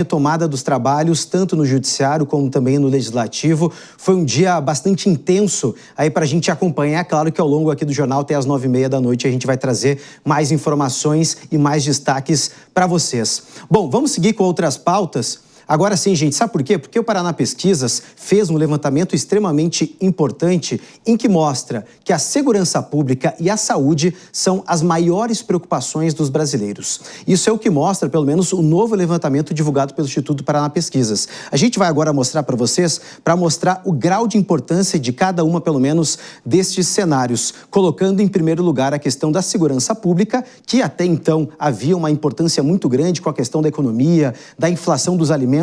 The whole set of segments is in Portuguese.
Retomada dos trabalhos, tanto no Judiciário como também no Legislativo. Foi um dia bastante intenso aí para a gente acompanhar. Claro que ao longo aqui do jornal, até às 9h30 da noite, a gente vai trazer mais informações e mais destaques para vocês. Bom, vamos seguir com outras pautas. Agora sim, gente, sabe por quê? Porque o Paraná Pesquisas fez um levantamento extremamente importante em que mostra que a segurança pública e a saúde são as maiores preocupações dos brasileiros. Isso é o que mostra, pelo menos, o novo levantamento divulgado pelo Instituto Paraná Pesquisas. A gente vai agora mostrar para vocês, para mostrar o grau de importância de cada uma, pelo menos, destes cenários, colocando em primeiro lugar a questão da segurança pública, que até então havia uma importância muito grande com a questão da economia, da inflação dos alimentos.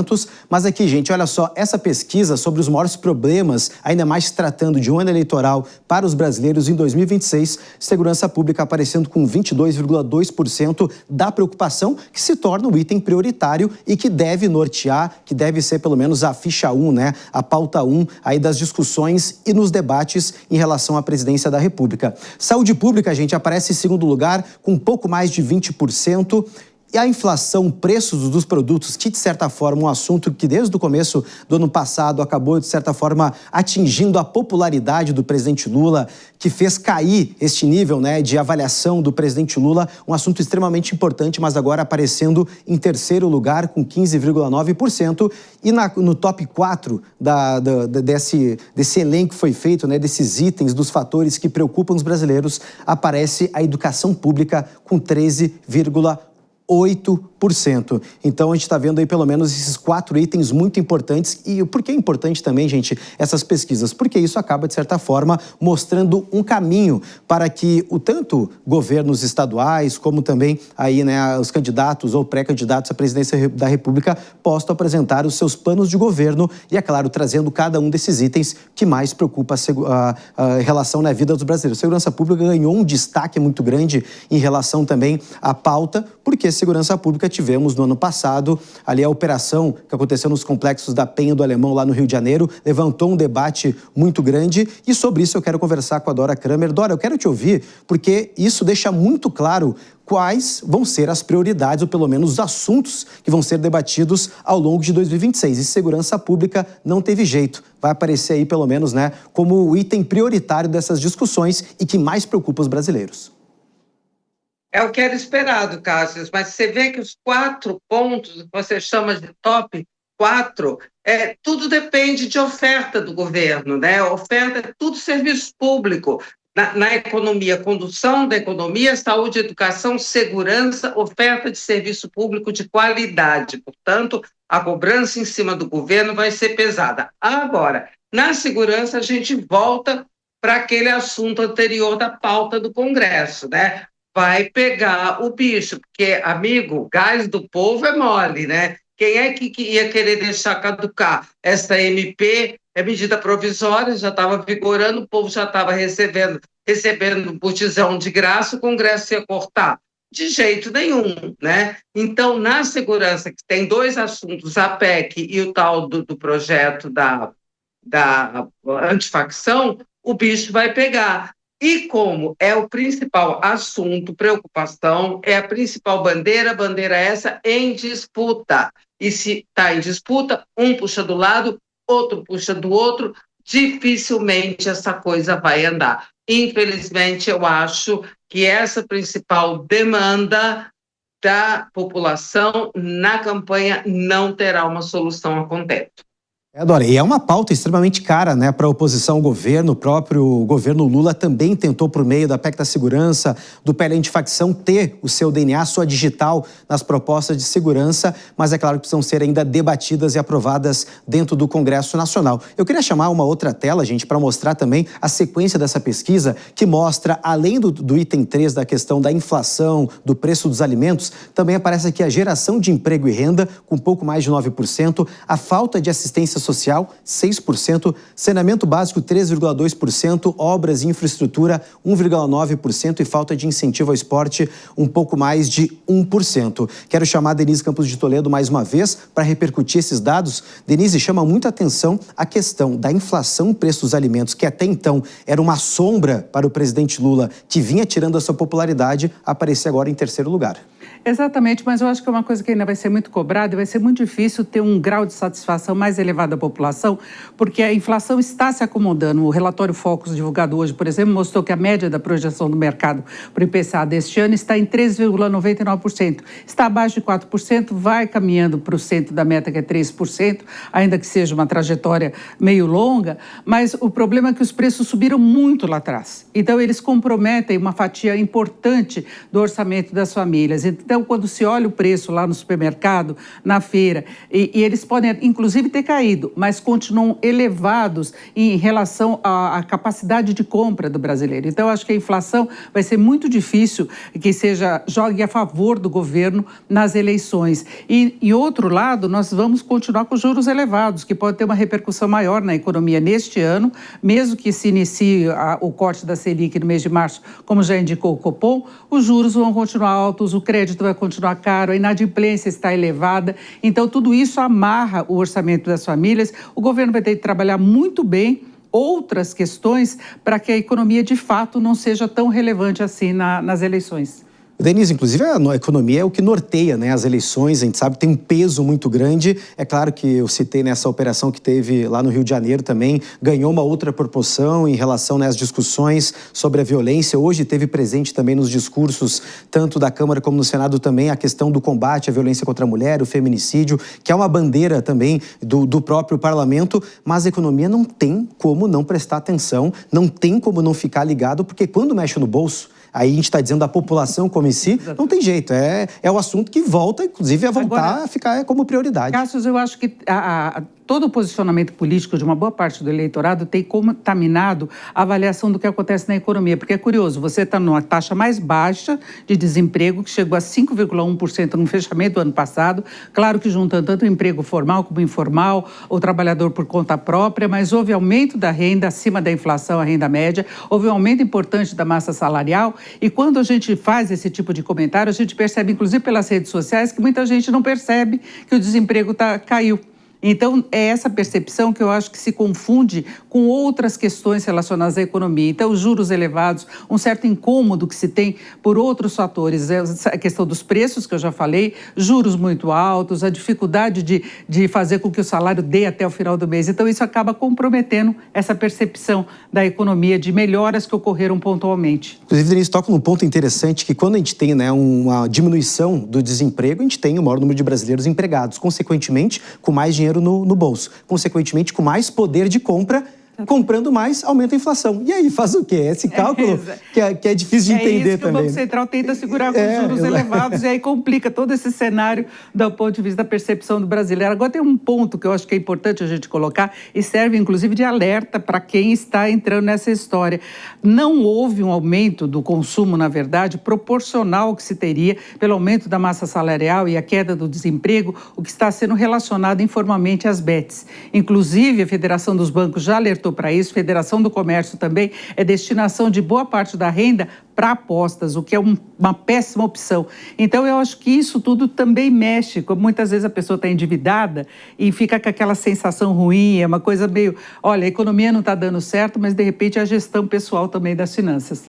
Mas aqui, gente, olha só, essa pesquisa sobre os maiores problemas, ainda mais tratando de um ano eleitoral para os brasileiros em 2026, segurança pública aparecendo com 22,2% da preocupação, que se torna um item prioritário e que deve nortear, que deve ser pelo menos a ficha 1, né, a pauta 1 aí das discussões e nos debates em relação à presidência da República. Saúde pública, gente, aparece em segundo lugar com um pouco mais de 20%. E a inflação, preços dos produtos, que de certa forma um assunto que desde o começo do ano passado acabou de certa forma atingindo a popularidade do presidente Lula, que fez cair este nível, né, de avaliação do presidente Lula, um assunto extremamente importante, mas agora aparecendo em terceiro lugar com 15,9%. E no top 4 desse elenco que foi feito, né, desses itens, dos fatores que preocupam os brasileiros, aparece a educação pública com 13,8%. Então a gente está vendo aí pelo menos esses 4 itens muito importantes. E por que é importante também, gente, essas pesquisas? Porque isso acaba, de certa forma, mostrando um caminho para que o tanto governos estaduais, como também aí, né, os candidatos ou pré-candidatos à presidência da República possam apresentar os seus planos de governo e, é claro, trazendo cada um desses itens que mais preocupa a relação na vida dos brasileiros. A segurança pública ganhou um destaque muito grande em relação também à pauta, porque segurança pública tivemos no ano passado, ali a operação que aconteceu nos complexos da Penha do Alemão, lá no Rio de Janeiro, levantou um debate muito grande e sobre isso eu quero conversar com a Dora Kramer. Dora, eu quero te ouvir, porque isso deixa muito claro quais vão ser as prioridades, ou pelo menos os assuntos que vão ser debatidos ao longo de 2026. E segurança pública não teve jeito. Vai aparecer aí, pelo menos, né, como o item prioritário dessas discussões e que mais preocupa os brasileiros. É o que era esperado, Cássio, mas você vê que os 4 pontos que você chama de top 4, tudo depende de oferta do governo, né? Oferta é tudo serviço público. Na economia, condução da economia, saúde, educação, segurança, oferta de serviço público de qualidade. Portanto, a cobrança em cima do governo vai ser pesada. Agora, na segurança, a gente volta para aquele assunto anterior da pauta do Congresso, né? Vai pegar o bicho, porque, amigo, gás do povo é mole, né? Quem é que ia querer deixar caducar? Essa MP é medida provisória, já estava vigorando, o povo já estava recebendo botijão de graça, o Congresso ia cortar? De jeito nenhum, né? Então, na segurança, que tem 2 assuntos, a PEC e o tal do projeto da antifacção, o bicho vai pegar. E como é o principal assunto, preocupação, é a principal bandeira essa em disputa. E se está em disputa, um puxa do lado, outro puxa do outro, dificilmente essa coisa vai andar. Infelizmente, eu acho que essa principal demanda da população na campanha não terá uma solução a contento. Dora, e é uma pauta extremamente cara, né, para a oposição ao governo. O próprio governo Lula também tentou, por meio da PEC da segurança, do PL antifacção, ter o seu DNA, sua digital nas propostas de segurança, mas é claro que precisam ser ainda debatidas e aprovadas dentro do Congresso Nacional. Eu queria chamar uma outra tela, gente, para mostrar também a sequência dessa pesquisa, que mostra, além do item 3 da questão da inflação, do preço dos alimentos, também aparece aqui a geração de emprego e renda, com um pouco mais de 9%, a falta de assistência social, 6%, saneamento básico, 3,2%, obras e infraestrutura, 1,9% e falta de incentivo ao esporte, um pouco mais de 1%. Quero chamar a Denise Campos de Toledo mais uma vez para repercutir esses dados. Denise, chama muita atenção a questão da inflação e preço dos alimentos, que até então era uma sombra para o presidente Lula, que vinha tirando a sua popularidade, aparecer agora em terceiro lugar. Exatamente, mas eu acho que é uma coisa que ainda vai ser muito cobrada e vai ser muito difícil ter um grau de satisfação mais elevado da população, porque a inflação está se acomodando. O relatório Focus divulgado hoje, por exemplo, mostrou que a média da projeção do mercado para o IPCA deste ano está em 3,99%. Está abaixo de 4%, vai caminhando para o centro da meta, que é 3%, ainda que seja uma trajetória meio longa, mas o problema é que os preços subiram muito lá atrás. Então, eles comprometem uma fatia importante do orçamento das famílias. Então, quando se olha o preço lá no supermercado, na feira, e eles podem, inclusive, ter caído, mas continuam elevados em relação à capacidade de compra do brasileiro. Então, acho que a inflação vai ser muito difícil que jogue a favor do governo nas eleições. E outro lado, nós vamos continuar com juros elevados, que pode ter uma repercussão maior na economia neste ano, mesmo que se inicie o corte da Selic no mês de março, como já indicou o Copom, os juros vão continuar altos, o crédito vai continuar caro, a inadimplência está elevada. Então, tudo isso amarra o orçamento das famílias. O governo vai ter que trabalhar muito bem outras questões para que a economia, de fato, não seja tão relevante assim nas eleições. Denise, inclusive a economia é o que norteia, né, as eleições, a gente sabe que tem um peso muito grande. É claro que eu citei nessa operação que teve lá no Rio de Janeiro também, ganhou uma outra proporção em relação, né, às discussões sobre a violência. Hoje teve presente também nos discursos, tanto da Câmara como no Senado também, a questão do combate à violência contra a mulher, o feminicídio, que é uma bandeira também do próprio parlamento, mas a economia não tem como não prestar atenção, não tem como não ficar ligado, porque quando mexe no bolso, aí a gente está dizendo da população como em si, não tem jeito, é o assunto que volta, inclusive, a voltar agora, a ficar como prioridade. Cássio, eu acho que todo o posicionamento político de uma boa parte do eleitorado tem contaminado a avaliação do que acontece na economia, porque é curioso, você está numa taxa mais baixa de desemprego, que chegou a 5,1% no fechamento do ano passado, claro que juntando tanto o emprego formal como informal, o trabalhador por conta própria, mas houve aumento da renda acima da inflação, a renda média, houve um aumento importante da massa salarial, e quando a gente faz esse tipo de comentário, a gente percebe, inclusive pelas redes sociais, que muita gente não percebe que o desemprego caiu. Então, é essa percepção que eu acho que se confunde com outras questões relacionadas à economia. Então, os juros elevados, um certo incômodo que se tem por outros fatores, a questão dos preços, que eu já falei, juros muito altos, a dificuldade de fazer com que o salário dê até o final do mês. Então, isso acaba comprometendo essa percepção da economia, de melhoras que ocorreram pontualmente. Inclusive, Denise, toca num ponto interessante que quando a gente tem, né, uma diminuição do desemprego, a gente tem o maior número de brasileiros empregados, consequentemente, com mais dinheiro no bolso, consequentemente com mais poder de compra, comprando mais, aumenta a inflação. E aí, faz o quê? Esse cálculo que é difícil de entender isso que também. O Banco Central tenta segurar com os juros elevados e aí complica todo esse cenário do ponto de vista da percepção do brasileiro. Agora tem um ponto que eu acho que é importante a gente colocar e serve inclusive de alerta para quem está entrando nessa história. Não houve um aumento do consumo, na verdade, proporcional ao que se teria pelo aumento da massa salarial e a queda do desemprego, o que está sendo relacionado informalmente às bets. Inclusive, a Federação dos Bancos já alertou para isso, Federação do Comércio também, é destinação de boa parte da renda para apostas, o que é uma péssima opção. Então, eu acho que isso tudo também mexe, como muitas vezes a pessoa está endividada e fica com aquela sensação ruim, é uma coisa meio, olha, a economia não está dando certo, mas de repente a gestão pessoal também das finanças.